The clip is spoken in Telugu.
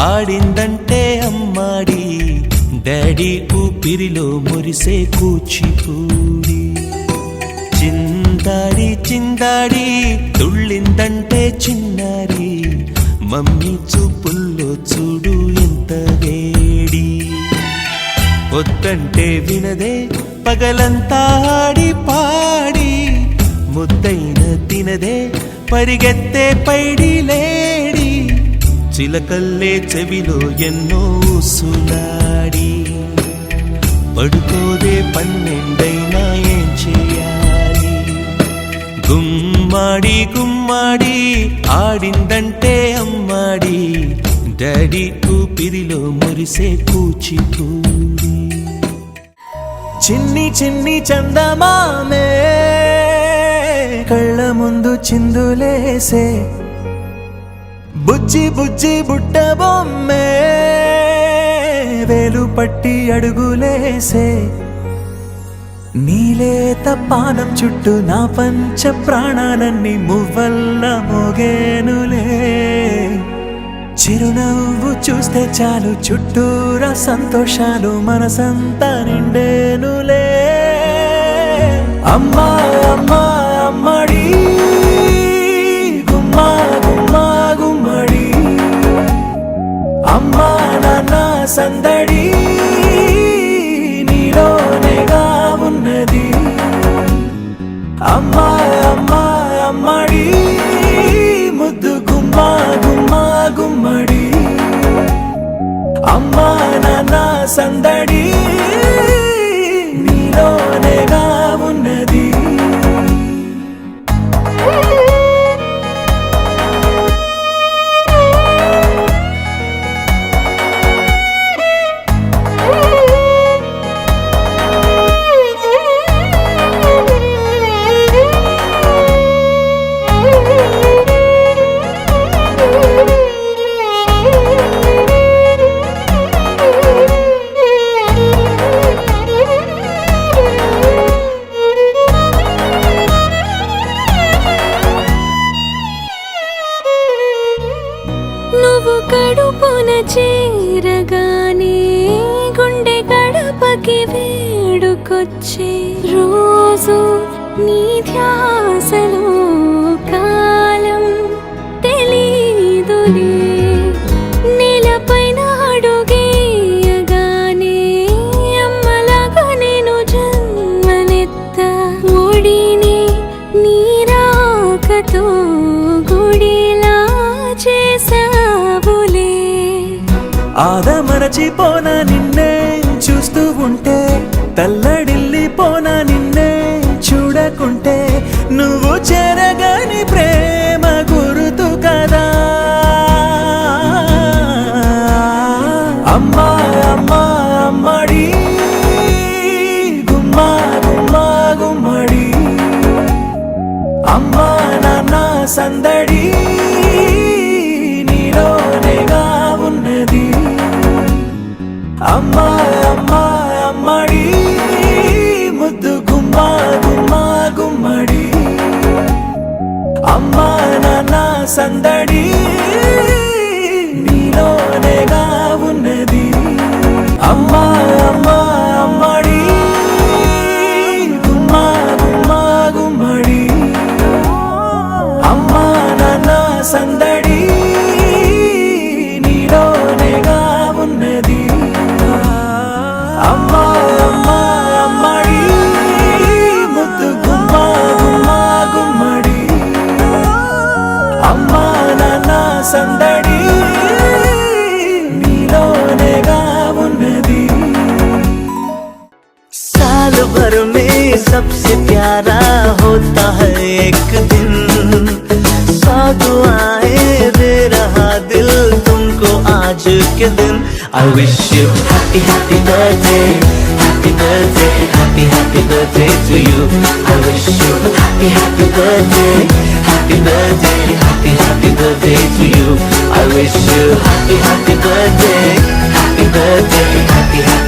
ఆడిందంటే అమ్మాడి డాడీ ఊపిరిలో మురిసే కూచిపూడి చిందాడి చిందాడి తుళ్ళిందంటే చిన్నారి మమ్మీ చూపుల్లో చూడు ఎంత వేడి వద్దంటే వినదే పగలంతా ఆడి పాడి ముద్దైన తినదే పరిగెత్తే పైడి లేడి చిలకల్లే చెవిలో ఎన్నో సులాడి పడుకోదే పన్నెండైనా ఏం చేయాలి గుమ్మాడి గుమ్మాడి ఆడిందంటే అమ్మాడి డాడీ ఊపిరిలో మురిసే కూచిపూడి చిన్ని చిన్ని చందమామే కళ్ళ ముందు చిందులేసే బుజ్జి బుజ్జి బుట్ట బొమ్మే వేలు పట్టి అడుగులేసే నీలేత పానం చుట్టూ నా పంచ ప్రాణాలన్నీ మువ్వల్ల మోగేనులే చిరునవ్వు చూస్తే చాలు చుట్టూరా సంతోషాలు మనసంతా నిండేనులే అమ్మా అమ్మా అమ్మడి గుమ్మా గుమ్మా గుమ్మడి అమ్మా నాన్న సందడి నీలోనేగా ఉన్నది అమ్మా అమ్మా అమ్మడి ముద్దు గుమ్మా గుమ్మా గుమ్మడి అమ్మా నాన్న సందడి నీలోనేగా ఉన్నది కడుపున చేరగానే గుండె గడపకి వేడుకొచ్చే రోజు నీ ధ్యాసలో కాలం తెలీదులే నేలపైన అడుగేయగానే అమ్మలాగా నేను జన్మనెత్త ఒడిని నీ రాకతో గుడిలా చేసావులే ఆదమరచిపోనా నిన్నే చూస్తూ ఉంటే తల్లడిల్లిపోనా నిన్నే చూడకుంటే నువ్వు చెరగని ప్రేమ గురుతు కదా అమ్మా అమ్మా అమ్మడి గుమ్మా గుమ్మా గుమ్మడి అమ్మా నాన్న సందడి నీలోనేగా ఉన్నది అమ్మా అమ్మా అమ్మడి ముద్దు గుమ్మా గుమ్మా గుమ్మడి అమ్మా నాన్న సందడి నీలోనేగా ఉన్నది అమ్మా అమ్మా అమ్మడి గుమ్మా గుమ్మా గుమ్మడి అమ్మా నాన్న సందడి నీలోనేగా ఉన్నది అమ్మా అమ్మా అమ్మడి ముద్దు గుమ్మా గుమ్మా గుమ్మడి అమ్మా నాన్న సందడి నీలోనేగా ఉన్నది साल भर में सबसे प्यारा होता है एक दिन सौ दुआएं दे रहा दिल तुमको आज के दिन I wish you happy happy birthday happy birthday happy happy birthday to you I wish you happy happy birthday happy birthday happy happy birthday to you I wish you happy happy birthday happy birthday happy happy